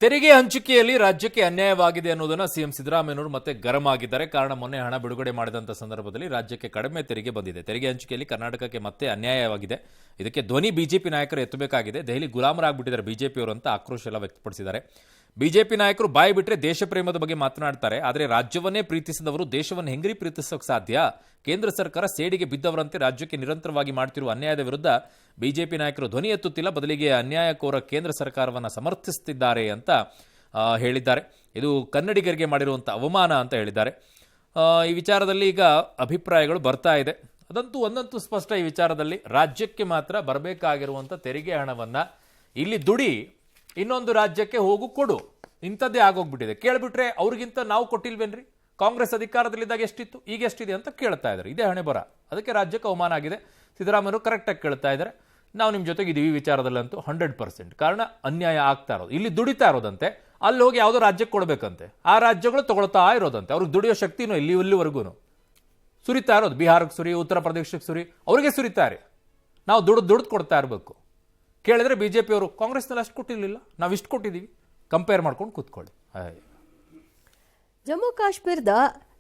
ತೆರಿಗೆ ಹಂಚಿಕೆಯಲ್ಲಿ ರಾಜ್ಯಕ್ಕೆ ಅನ್ಯಾಯವಾಗಿದೆ ಅನ್ನೋದನ್ನ ಸಿಎಂ ಸಿದ್ದರಾಮಯ್ಯನವರು ಮತ್ತೆ ಗರಂ ಆಗಿದ್ದಾರೆ. ಕಾರಣ ಮೊನ್ನೆ ಹಣ ಬಿಡುಗಡೆ ಮಾಡಿದಂತ ಸಂದರ್ಭದಲ್ಲಿ ರಾಜ್ಯಕ್ಕೆ ಕಡಿಮೆ ತೆರಿಗೆ ಬಂದಿದೆ. ತೆರಿಗೆ ಹಂಚಿಕೆಯಲ್ಲಿ ಕರ್ನಾಟಕಕ್ಕೆ ಮತ್ತೆ ಅನ್ಯಾಯವಾಗಿದೆ. ಇದಕ್ಕೆ ಧ್ವನಿ ಬಿಜೆಪಿ ನಾಯಕರು ಎತ್ತಬೇಕಾಗಿದೆ. ದೆಹಲಿ ಗುಲಾಮರಾಗ್ಬಿಟ್ಟಿದ್ದಾರೆ ಬಿಜೆಪಿಯವರು ಅಂತ ಆಕ್ರೋಶ ಎಲ್ಲ ವ್ಯಕ್ತಪಡಿಸಿದ್ದಾರೆ. ಬಿಜೆಪಿ ನಾಯಕರು ಬಾಯಿ ಬಿಟ್ಟರೆ ದೇಶ ಪ್ರೇಮದ ಬಗ್ಗೆ ಮಾತನಾಡ್ತಾರೆ. ಆದರೆ ರಾಜ್ಯವನ್ನೇ ಪ್ರೀತಿಸಿದವರು ದೇಶವನ್ನು ಹೆಂಗ್ರಿ ಪ್ರೀತಿಸೋಕೆ ಸಾಧ್ಯ? ಕೇಂದ್ರ ಸರ್ಕಾರ ಸೇಡಿಗೆ ಬಿದ್ದವರಂತೆ ರಾಜ್ಯಕ್ಕೆ ನಿರಂತರವಾಗಿ ಮಾಡ್ತಿರುವ ಅನ್ಯಾಯದ ವಿರುದ್ಧ ಬಿಜೆಪಿ ನಾಯಕರು ಧ್ವನಿ ಎತ್ತುತ್ತಿಲ್ಲ, ಬದಲಿಗೆ ಅನ್ಯಾಯಕೋರ ಕೇಂದ್ರ ಸರ್ಕಾರವನ್ನು ಸಮರ್ಥಿಸುತ್ತಿದ್ದಾರೆ ಅಂತ ಹೇಳಿದ್ದಾರೆ. ಇದು ಕನ್ನಡಿಗರಿಗೆ ಮಾಡಿರುವಂಥ ಅವಮಾನ ಅಂತ ಹೇಳಿದ್ದಾರೆ. ಈ ವಿಚಾರದಲ್ಲಿ ಈಗ ಅಭಿಪ್ರಾಯಗಳು ಬರ್ತಾ ಇದೆ. ಅದಂತೂ ಒಂದಂತೂ ಸ್ಪಷ್ಟ, ಈ ವಿಚಾರದಲ್ಲಿ ರಾಜ್ಯಕ್ಕೆ ಮಾತ್ರ ಬರಬೇಕಾಗಿರುವಂಥ ತೆರಿಗೆ ಹಣವನ್ನು ಇಲ್ಲಿ ದುಡಿ ಇನ್ನೊಂದು ರಾಜ್ಯಕ್ಕೆ ಹೋಗು ಕೊಡು, ಇಂಥದ್ದೇ ಆಗೋಗ್ಬಿಟ್ಟಿದೆ. ಕೇಳ್ಬಿಟ್ರೆ ಅವ್ರಿಗಿಂತ ನಾವು ಕೊಟ್ಟಿಲ್ವೇನ್ರಿ, ಕಾಂಗ್ರೆಸ್ ಅಧಿಕಾರದಲ್ಲಿದ್ದಾಗ ಎಷ್ಟಿತ್ತು ಈಗ ಎಷ್ಟಿದೆ ಅಂತ ಕೇಳ್ತಾ ಇದ್ದಾರೆ. ಇದೇ ಹಣೆ ಬರ. ಅದಕ್ಕೆ ರಾಜ್ಯಕ್ಕೆ ಅವಮಾನ ಆಗಿದೆ. ಸಿದ್ದರಾಮಯ್ಯರು ಕರೆಕ್ಟಾಗಿ ಕೇಳ್ತಾ ಇದ್ದಾರೆ. ನಾವು ನಿಮ್ಮ ಜೊತೆಗೆ ಇದೀವಿ ಈ ವಿಚಾರದಲ್ಲಂತೂ 100%. ಕಾರಣ ಅನ್ಯಾಯ ಆಗ್ತಾ ಇರೋದು, ಇಲ್ಲಿ ದುಡಿತಾ ಇರೋದಂತೆ, ಅಲ್ಲಿ ಹೋಗಿ ಯಾವುದೋ ರಾಜ್ಯಕ್ಕೆ ಕೊಡಬೇಕಂತೆ, ಆ ರಾಜ್ಯಗಳು ತಗೊಳ್ತಾ ಇರೋದಂತೆ. ಅವ್ರಿಗೆ ದುಡಿಯೋ ಶಕ್ತಿನೂ ಇಲ್ಲಿವರೆಗೂ ಸುರಿತಾ ಇರೋದು. ಬಿಹಾರಕ್ಕೆ ಸುರಿ, ಉತ್ತರ ಪ್ರದೇಶಕ್ಕೆ ಸುರಿ, ಅವ್ರಿಗೆ ಸುರಿತಾರೆ. ನಾವು ದುಡ್ದು ಕೊಡ್ತಾ ಇರಬೇಕು. ಕೇಳಿದ್ರೆ ಬಿಜೆಪಿಯವರು ಕಾಂಗ್ರೆಸ್ನಲ್ಲಿ ಅಷ್ಟು ಕೊಟ್ಟಿರಲಿಲ್ಲ, ನಾವು ಇಷ್ಟು ಕೊಟ್ಟಿದ್ದೀವಿ, ಕಂಪೇರ್ ಮಾಡ್ಕೊಂಡು ಕೂತ್ಕೊಳ್ಳಿ. ಜಮ್ಮು ಕಾಶ್ಮೀರದ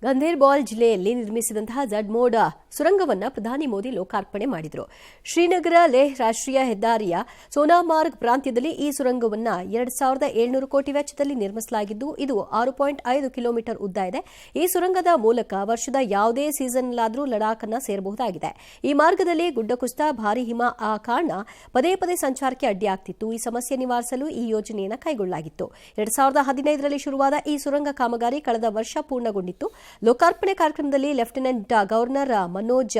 ಗಂದೇರ್ಬಾಲ್ ಜಿಲ್ಲೆಯಲ್ಲಿ ನಿರ್ಮಿಸಿದಂತಹ ಝಡ್-ಮೋಡ್ ಸುರಂಗವನ್ನು ಪ್ರಧಾನಿ ಮೋದಿ ಲೋಕಾರ್ಪಣೆ ಮಾಡಿದರು. ಶ್ರೀನಗರ ಲೇಹ್ ರಾಷ್ಟ್ರೀಯ ಹೆದ್ದಾರಿಯ ಸೋನಾಮಾರ್ಗ್ ಪ್ರಾಂತ್ಯದಲ್ಲಿ ಈ ಸುರಂಗವನ್ನು 2700 ಕೋಟಿ ವೆಚ್ಚದಲ್ಲಿ ನಿರ್ಮಿಸಲಾಗಿದ್ದು, ಇದು 6.5 ಕಿಲೋಮೀಟರ್ ಉದ್ದ ಇದೆ. ಈ ಸುರಂಗದ ಮೂಲಕ ವರ್ಷದ ಯಾವುದೇ ಸೀಸನ್ನಲ್ಲಾದರೂ ಲಡಾಖ್ ಅನ್ನು ಸೇರಬಹುದಾಗಿದೆ. ಈ ಮಾರ್ಗದಲ್ಲಿ ಗುಡ್ಡ ಕುಸಿತ, ಭಾರೀ ಹಿಮ ಆ ಕಾರಣ ಪದೇ ಪದೇ ಸಂಚಾರಕ್ಕೆ ಅಡ್ಡಿಯಾಗ್ತಿತ್ತು. ಈ ಸಮಸ್ಯೆ ನಿವಾರಿಸಲು ಈ ಯೋಜನೆಯನ್ನು ಕೈಗೊಳ್ಳಲಾಗಿತ್ತು. 2015ರಲ್ಲಿ ಶುರುವಾದ ಈ ಸುರಂಗ ಕಾಮಗಾರಿ ಕಳೆದ ವರ್ಷ ಪೂರ್ಣಗೊಂಡಿತ್ತು. ಲೋಕಾರ್ಪಣೆ ಕಾರ್ಯಕ್ರಮದಲ್ಲಿ lieutenant governor Manoj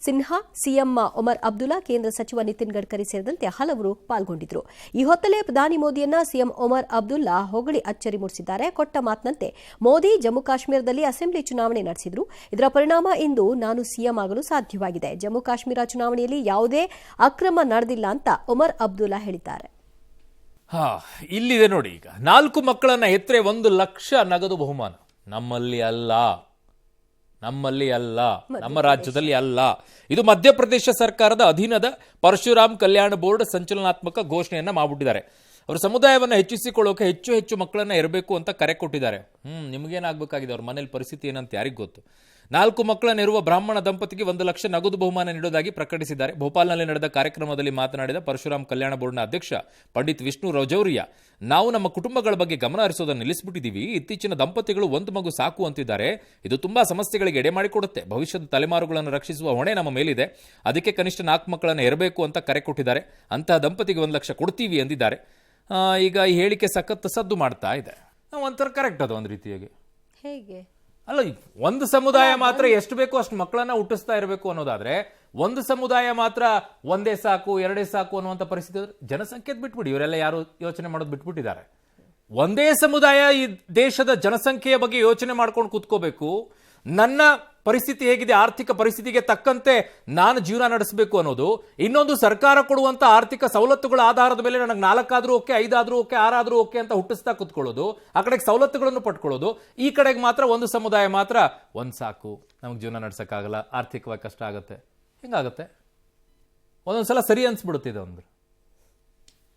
Sinha, CM Omar Abdullah, ಕೇಂದ್ರ ಸಚಿವ ನಿತಿನ್ ಗಡ್ಕರಿ ಸೇರಿದಂತೆ ಹಲವರು ಪಾಲ್ಗೊಂಡಿದ್ದರು. ಈ ಹೊತ್ತಲ್ಲೇ ಪ್ರಧಾನಿ ಮೋದಿಯನ್ನ ಸಿಎಂ ಒಮರ್ ಅಬ್ದುಲ್ಲಾ ಹೊಗಳಿ ಅಚ್ಚರಿ ಮೂಡಿಸಿದ್ದಾರೆ. ಕೊಟ್ಟ ಮಾತಿನಂತೆ ಮೋದಿ ಜಮ್ಮು ಕಾಶ್ಮೀರದಲ್ಲಿ ಅಸೆಂಬ್ಲಿ ಚುನಾವಣೆ ನಡೆಸಿದ್ರು. ಇದರ ಪರಿಣಾಮ ಇಂದು ನಾನು ಸಿಎಂ ಆಗಲು ಸಾಧ್ಯವಾಗಿದೆ. ಜಮ್ಮು ಕಾಶ್ಮೀರ ಚುನಾವಣೆಯಲ್ಲಿ ಯಾವುದೇ ಅಕ್ರಮ ನಡೆದಿಲ್ಲ ಅಂತ ಒಮರ್ ಅಬ್ದುಲ್ಲಾ ಹೇಳಿದ್ದಾರೆ. ಇಲ್ಲಿದೆ ನೋಡಿ, ಈಗ 4 ಮಕ್ಕಳನ್ನ ಹೆತ್ತರೆ 1 ಲಕ್ಷ ನಗದು ಬಹುಮಾನ. ನಮ್ಮಲ್ಲಿ ಅಲ್ಲ, ನಮ್ಮ ರಾಜ್ಯದಲ್ಲಿ ಅಲ್ಲ. ಇದು ಮಧ್ಯಪ್ರದೇಶ ಸರ್ಕಾರದ ಅಧೀನದ ಪರಶುರಾಮ್ ಕಲ್ಯಾಣ ಬೋರ್ಡ್ ಸಂಚಲನಾತ್ಮಕ ಘೋಷಣೆಯನ್ನ ಮಾಡಿಬಿಟ್ಟಿದ್ದಾರೆ. ಅವರು ಸಮುದಾಯವನ್ನು ಹೆಚ್ಚಿಸಿಕೊಳ್ಳೋಕೆ ಹೆಚ್ಚು ಮಕ್ಕಳನ್ನ ಇರಬೇಕು ಅಂತ ಕರೆ ಕೊಟ್ಟಿದ್ದಾರೆ. ನಿಮಗೇನಾಗಬೇಕಾಗಿದೆ, ಅವ್ರ ಮನೇಲಿ ಪರಿಸ್ಥಿತಿ ಏನಂತ ಯಾರಿಗೂ ಗೊತ್ತು. 4 ಮಕ್ಕಳನ್ನಿರುವ ಬ್ರಾಹ್ಮಣ ದಂಪತಿಗೆ 1 ಲಕ್ಷ ನಗದು ಬಹುಮಾನ ನೀಡುವುದಾಗಿ ಪ್ರಕಟಿಸಿದ್ದಾರೆ. ಭೋಪಾಲ್ನಲ್ಲಿ ನಡೆದ ಕಾರ್ಯಕ್ರಮದಲ್ಲಿ ಮಾತನಾಡಿದ ಪರಶುರಾಮ್ ಕಲ್ಯಾಣ ಬೋರ್ಡ್ನ ಅಧ್ಯಕ್ಷ ಪಂಡಿತ್ ವಿಷ್ಣು ರಜೌರಿಯಾ, ನಾವು ನಮ್ಮ ಕುಟುಂಬಗಳ ಬಗ್ಗೆ ಗಮನ ಹರಿಸೋದನ್ನು ನಿಲ್ಲಿಸಿಬಿಟ್ಟಿದ್ದೀವಿ. ಇತ್ತೀಚಿನ ದಂಪತಿಗಳು 1 ಮಗು ಸಾಕು ಅಂತಿದ್ದಾರೆ. ಇದು ತುಂಬಾ ಸಮಸ್ಯೆಗಳಿಗೆ ಎಡೆ ಮಾಡಿಕೊಡುತ್ತೆ. ಭವಿಷ್ಯದ ತಲೆಮಾರುಗಳನ್ನು ರಕ್ಷಿಸುವ ಹೊಣೆ ನಮ್ಮ ಮೇಲಿದೆ. ಅದಕ್ಕೆ ಕನಿಷ್ಠ 4 ಮಕ್ಕಳನ್ನು ಇರಬೇಕು ಅಂತ ಕರೆ ಕೊಟ್ಟಿದ್ದಾರೆ. ಅಂತಹ ದಂಪತಿಗೆ 1 ಲಕ್ಷ ಕೊಡ್ತೀವಿ ಎಂದಿದ್ದಾರೆ. ಈಗ ಈ ಹೇಳಿಕೆ ಸಖತ್ ಸದ್ದು ಮಾಡ್ತಾ ಇದೆ. ಒಂಥರ ಕರೆಕ್ಟ್ ಅದು ಒಂದು ರೀತಿಯಾಗಿ. ಹೇಗೆ ಅಲ್ಲ, ಒಂದು ಸಮುದಾಯ ಮಾತ್ರ ಎಷ್ಟು ಬೇಕೋ ಅಷ್ಟು ಮಕ್ಕಳನ್ನ ಹುಟ್ಟಿಸ್ತಾ ಇರಬೇಕು ಅನ್ನೋದಾದ್ರೆ, ಒಂದು ಸಮುದಾಯ ಮಾತ್ರ ಒಂದೇ ಸಾಕು 2 ಸಾಕು ಅನ್ನುವಂಥ ಪರಿಸ್ಥಿತಿ ಜನಸಂಖ್ಯೆ ಬಿಟ್ಬಿಡಿ. ಇವರೆಲ್ಲ ಯಾರು ಯೋಚನೆ ಮಾಡೋದು ಬಿಟ್ಬಿಟ್ಟಿದ್ದಾರೆ. ಒಂದೇ ಸಮುದಾಯ ಈ ದೇಶದ ಜನಸಂಖ್ಯೆಯ ಬಗ್ಗೆ ಯೋಚನೆ ಮಾಡ್ಕೊಂಡು ಕೂತ್ಕೋಬೇಕು. ನನ್ನ ಪರಿಸ್ಥಿತಿ ಹೇಗಿದೆ, ಆರ್ಥಿಕ ಪರಿಸ್ಥಿತಿಗೆ ತಕ್ಕಂತೆ ನಾನು ಜೀವನ ನಡೆಸಬೇಕು ಅನ್ನೋದು. ಇನ್ನೊಂದು, ಸರ್ಕಾರ ಕೊಡುವಂತ ಆರ್ಥಿಕ ಸವಲತ್ತುಗಳ ಆಧಾರದ ಮೇಲೆ ನನಗೆ 4 ಆದ್ರೂ ಓಕೆ, 5 ಆದ್ರೂ ಓಕೆ, 6 ಆದ್ರೂ ಓಕೆ ಅಂತ ಹುಟ್ಟಿಸ್ತಾ ಕೂತ್ಕೊಳ್ಳೋದು. ಆ ಕಡೆಗೆ ಸವಲತ್ತುಗಳನ್ನು ಪಡ್ಕೊಳ್ಳೋದು, ಈ ಕಡೆಗೆ ಮಾತ್ರ ಒಂದು ಸಮುದಾಯ ಮಾತ್ರ 1 ಸಾಕು, ನಮಗೆ ಜೀವನ ನಡೆಸಕ್ಕಾಗಲ್ಲ, ಆರ್ಥಿಕವಾಗಿ ಕಷ್ಟ ಆಗುತ್ತೆ. ಹಿಂಗಾಗುತ್ತೆ. ಒಂದೊಂದ್ಸಲ ಸರಿ ಅನ್ಸ್ಬಿಡುತ್ತಿದೆ. ಒಂದು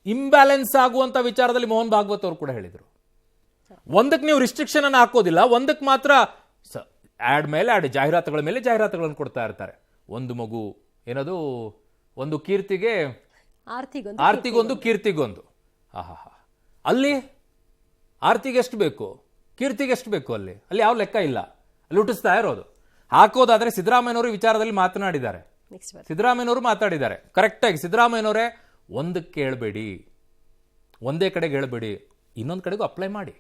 ಇಂಬ್ಯಾಲೆನ್ಸ್ ಆಗುವಂತ ವಿಚಾರದಲ್ಲಿ ಮೋಹನ್ ಭಾಗವತ್ ಅವರು ಕೂಡ ಹೇಳಿದರು. ಒಂದಕ್ಕೆ ನೀವು ರಿಸ್ಟ್ರಿಕ್ಷನ್ ಅನ್ನು ಹಾಕೋದಿಲ್ಲ, ಒಂದಕ್ಕೆ ಮಾತ್ರ ಆಡ್ ಮೇಲೆ ಆಡ್, ಜಾಹೀರಾತುಗಳ ಮೇಲೆ ಜಾಹೀರಾತುಗಳನ್ನು ಕೊಡ್ತಾ ಇರ್ತಾರೆ. 1 ಮಗು ಏನದು, ಒಂದು ಕೀರ್ತಿಗೆ ಆರ್ತಿಗೊಂದು ಕೀರ್ತಿಗೊಂದು. ಅಲ್ಲಿ ಆರ್ತಿಗೆ ಎಷ್ಟು ಬೇಕು, ಕೀರ್ತಿಗೆ ಎಷ್ಟು ಬೇಕು, ಅಲ್ಲಿ ಯಾವ ಲೆಕ್ಕ ಇಲ್ಲ. ಅಲ್ಲಿ ಹುಟ್ಟಿಸ್ತಾ ಇರೋದು. ಹಾಕೋದಾದ್ರೆ ಸಿದ್ದರಾಮಯ್ಯನವರು ವಿಚಾರದಲ್ಲಿ ಮಾತನಾಡಿದ್ದಾರೆ. ಸಿದ್ದರಾಮಯ್ಯನವರು ಮಾತಾಡಿದ್ದಾರೆ ಕರೆಕ್ಟಾಗಿ. ಸಿದ್ದರಾಮಯ್ಯನವರೇ, ಒಂದಕ್ಕೆ ಹೇಳ್ಬೇಡಿ, ಒಂದೇ ಕಡೆಗೆ ಹೇಳ್ಬೇಡಿ, ಇನ್ನೊಂದು ಕಡೆಗೂ ಅಪ್ಲೈ ಮಾಡಿ.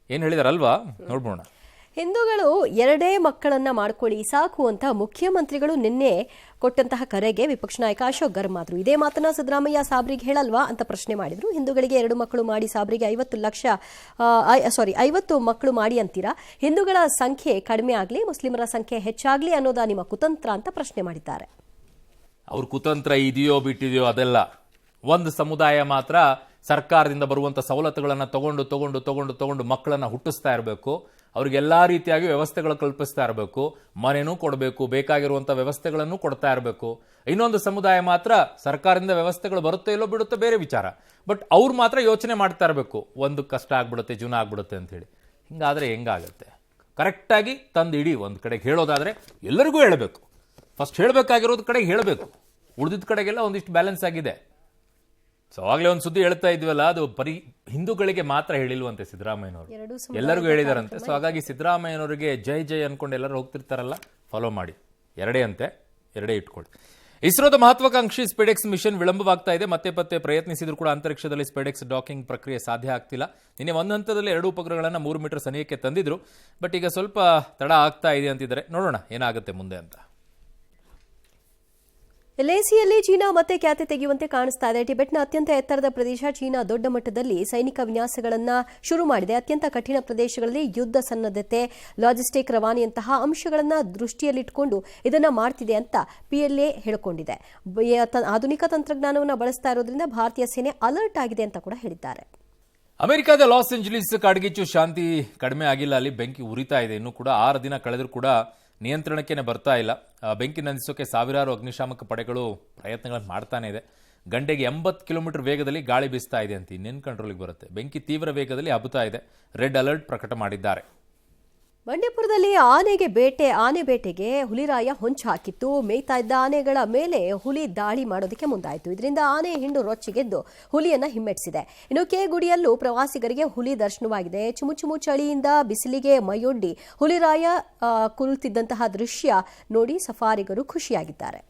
ಏನು ಹೇಳಿದಾರಲ್ವಾ, ನೋಡ್ಬೋಣ. ಹಿಂದೂಗಳು 2 ಮಕ್ಕಳನ್ನ ಮಾಡ್ಕೊಳ್ಳಿ ಸಾಕು ಅಂತ ಮುಖ್ಯಮಂತ್ರಿಗಳು ನಿನ್ನೆ ಕೊಟ್ಟಂತಹ ಕರೆಗೆ ವಿಪಕ್ಷ ನಾಯಕ ಅಶೋಕ್ ಗರ್ಮ್ ಆದ್ರು. ಇದೇ ಮಾತನ್ನ ಸಿದ್ದರಾಮಯ್ಯ ಸಾಬ್ರಿಗೆ ಹೇಳಲ್ವಾ ಅಂತ ಪ್ರಶ್ನೆ ಮಾಡಿದ್ರು. ಹಿಂದೂಗಳಿಗೆ 2 ಮಕ್ಕಳು ಮಾಡಿ ಸಾಬ್ರಿಗೆ 50 ಮಕ್ಕಳು ಮಾಡಿ ಅಂತೀರಾ? ಹಿಂದೂಗಳ ಸಂಖ್ಯೆ ಕಡಿಮೆ ಆಗಲಿ, ಮುಸ್ಲಿಮರ ಸಂಖ್ಯೆ ಹೆಚ್ಚಾಗ್ಲಿ ಅನ್ನೋದಾ ನಿಮ್ಮ ಕುತಂತ್ರ ಅಂತ ಪ್ರಶ್ನೆ ಮಾಡಿದ್ದಾರೆ. ಅವ್ರ ಕುತಂತ್ರ ಇದೆಯೋ ಬಿಟ್ಟಿದೆಯೋ ಅದೆಲ್ಲ. ಒಂದು ಸಮುದಾಯ ಮಾತ್ರ ಸರ್ಕಾರದಿಂದ ಬರುವಂಥ ಸವಲತ್ತುಗಳನ್ನು ತಗೊಂಡು ಮಕ್ಕಳನ್ನು ಹುಟ್ಟಿಸ್ತಾ ಇರಬೇಕು. ಅವ್ರಿಗೆ ಎಲ್ಲ ರೀತಿಯಾಗಿ ವ್ಯವಸ್ಥೆಗಳು ಕಲ್ಪಿಸ್ತಾ ಇರಬೇಕು. ಮನೆನೂ ಕೊಡಬೇಕು, ಬೇಕಾಗಿರುವಂಥ ವ್ಯವಸ್ಥೆಗಳನ್ನು ಕೊಡ್ತಾ ಇರಬೇಕು. ಇನ್ನೊಂದು ಸಮುದಾಯ ಮಾತ್ರ ಸರ್ಕಾರದಿಂದ ವ್ಯವಸ್ಥೆಗಳು ಬರುತ್ತೆ ಇಲ್ಲೋ ಬಿಡುತ್ತೆ ಬೇರೆ ವಿಚಾರ, ಬಟ್ ಅವ್ರು ಮಾತ್ರ ಯೋಚನೆ ಮಾಡ್ತಾ ಇರಬೇಕು, ಒಂದು ಕಷ್ಟ ಆಗ್ಬಿಡುತ್ತೆ, ಜೀವನ ಆಗ್ಬಿಡುತ್ತೆ ಅಂತೇಳಿ. ಹಿಂಗಾದರೆ ಹೆಂಗಾಗುತ್ತೆ? ಕರೆಕ್ಟಾಗಿ ತಂದು ಇಡೀ ಒಂದು ಕಡೆಗೆ ಹೇಳೋದಾದರೆ ಎಲ್ಲರಿಗೂ ಹೇಳಬೇಕು. ಫಸ್ಟ್ ಹೇಳಬೇಕಾಗಿರೋದು ಕಡೆಗೆ ಹೇಳಬೇಕು, ಉಳಿದಿದ್ದ ಕಡೆಗೆಲ್ಲ ಒಂದಿಷ್ಟು ಬ್ಯಾಲೆನ್ಸ್ ಆಗಿದೆ. ಸೊ ಆವಾಗಲೇ ಒಂದು ಸುದ್ದಿ ಹೇಳ್ತಾ ಇದ್ವಲ್ಲ, ಅದು ಬರೀ ಹಿಂದೂಗಳಿಗೆ ಮಾತ್ರ ಹೇಳಿಲ್ವಂತೆ ಸಿದ್ದರಾಮಯ್ಯನವರು, ಎಲ್ಲರಿಗೂ ಹೇಳಿದಾರಂತೆ. ಸೊ ಹಾಗಾಗಿ ಸಿದ್ದರಾಮಯ್ಯನವರಿಗೆ ಜೈ ಜೈ ಅನ್ಕೊಂಡು ಎಲ್ಲರೂ ಹೋಗ್ತಿರ್ತಾರಲ್ಲ, ಫಾಲೋ ಮಾಡಿ. ಎರಡೇ ಇಟ್ಕೊಳ್ಳಿ. ಇಸ್ರೋದ ಮಹತ್ವಾಕಾಂಕ್ಷಿ ಸ್ಪೇಡೆಕ್ಸ್ ಮಿಷನ್ ವಿಳಂಬವಾಗ್ತಾ ಇದೆ. ಮತ್ತೆ ಪ್ರಯತ್ನಿಸಿದ್ರು ಕೂಡ ಅಂತರಿಕ್ಷದಲ್ಲಿ ಸ್ಪೇಡೆಕ್ಸ್ ಡಾಕಿಂಗ್ ಪ್ರಕ್ರಿಯೆ ಸಾಧ್ಯ ಆಗ್ತಿಲ್ಲ. ನಿನ್ನೆ ಒಂದು ಹಂತದಲ್ಲಿ 2 ಉಪಗ್ರಹಗಳನ್ನು 3 ಮೀಟರ್ ಸನಿಹಕ್ಕೆ ತಂದಿದ್ರು, ಬಟ್ ಈಗ ಸ್ವಲ್ಪ ತಡ ಆಗ್ತಾ ಇದೆ ಅಂತಿದ್ದಾರೆ. ನೋಡೋಣ ಏನಾಗುತ್ತೆ ಮುಂದೆ ಅಂತ. ಎಲ್ಎಸಿಯಲ್ಲಿ ಚೀನಾ ಮತ್ತೆ ಖ್ಯಾತೆ ತೆಗೆಯುವಂತೆ ಕಾಣಿಸ್ತಾ ಇದೆ. ಟಿಬೆಟ್ನ ಅತ್ಯಂತ ಎತ್ತರದ ಪ್ರದೇಶ ಚೀನಾ ದೊಡ್ಡ ಮಟ್ಟದಲ್ಲಿ ಸೈನಿಕ ವಿನ್ಯಾಸಗಳನ್ನು ಶುರು ಮಾಡಿದೆ. ಅತ್ಯಂತ ಕಠಿಣ ಪ್ರದೇಶಗಳಲ್ಲಿ ಯುದ್ಧ ಸನ್ನದ್ಧತೆ, ಲಾಜಿಸ್ಟಿಕ್ ರವಾನೆಯಂತಹ ಅಂಶಗಳನ್ನು ದೃಷ್ಟಿಯಲ್ಲಿಟ್ಟುಕೊಂಡು ಇದನ್ನು ಮಾಡ್ತಿದೆ ಅಂತ PLA ಹೇಳಿಕೊಂಡಿದೆ. ಆಧುನಿಕ ತಂತ್ರಜ್ಞಾನವನ್ನು ಬಳಸ್ತಾ ಇರೋದ್ರಿಂದ ಭಾರತೀಯ ಸೇನೆ ಅಲರ್ಟ್ ಆಗಿದೆ ಅಂತ ಕೂಡ ಹೇಳಿದ್ದಾರೆ. ಅಮೆರಿಕದ ಲಾಸ್ ಏಂಜಲೀಸ್ ಕಾಡ್ಗಿಚ್ಚು ಶಾಂತಿ ಕಡಿಮೆ ಆಗಿಲ್ಲ. ಅಲ್ಲಿ ಬೆಂಕಿ ಉರಿತಾ ಇದೆ. ಇನ್ನೂ ಕೂಡ 6 ದಿನ ಕಳೆದರೂ ಕೂಡ ನಿಯಂತ್ರಣಕ್ಕೆ ಬರ್ತಾ ಇಲ್ಲ. ಬೆಂಕಿ ನಂದಿಸೋಕೆ ಸಾವಿರಾರು ಅಗ್ನಿಶಾಮಕ ಪಡೆಗಳು ಪ್ರಯತ್ನಗಳನ್ನು ಮಾಡ್ತಾನೆ ಇದೆ. ಗಂಟೆಗೆ 80 ಕಿಲೋಮೀಟರ್ ವೇಗದಲ್ಲಿ ಗಾಳಿ ಬೀಸ್ತಾ ಇದೆ ಅಂತ ಇನ್ನೇನು ಕಂಟ್ರೋಲಿಗೆ ಬರುತ್ತೆ. ಬೆಂಕಿ ತೀವ್ರ ವೇಗದಲ್ಲಿ ಹಬ್ಬುತ್ತಾ ಇದೆ. ರೆಡ್ ಅಲರ್ಟ್ ಪ್ರಕಟ ಮಾಡಿದ್ದಾರೆ. ಬಂಡೀಪುರದಲ್ಲಿ ಆನೆ ಬೇಟೆಗೆ ಹುಲಿರಾಯ ಹೊಂಚು ಹಾಕಿತ್ತು. ಮೇಯ್ತಾ ಇದ್ದ ಆನೆಗಳ ಮೇಲೆ ಹುಲಿ ದಾಳಿ ಮಾಡೋದಕ್ಕೆ ಮುಂದಾಯಿತು. ಇದರಿಂದ ಆನೆ ಹಿಂಡು ರೊಚ್ಚಿಗೆದ್ದು ಹುಲಿಯನ್ನ ಹಿಮ್ಮೆಟ್ಟಿಸಿದೆ. ಇನ್ನು ಗುಡಿಯಲ್ಲೂ ಪ್ರವಾಸಿಗರಿಗೆ ಹುಲಿ ದರ್ಶನವಾಗಿದೆ. ಚುಮುಚುಮು ಚಳಿಯಿಂದ ಬಿಸಿಲಿಗೆ ಮೈಯೊಡ್ಡಿ ಹುಲಿರಾಯ ಕುಳಿತಿದ್ದಂತಹ ದೃಶ್ಯ ನೋಡಿ ಸಫಾರಿಗರು ಖುಷಿಯಾಗಿದ್ದಾರೆ.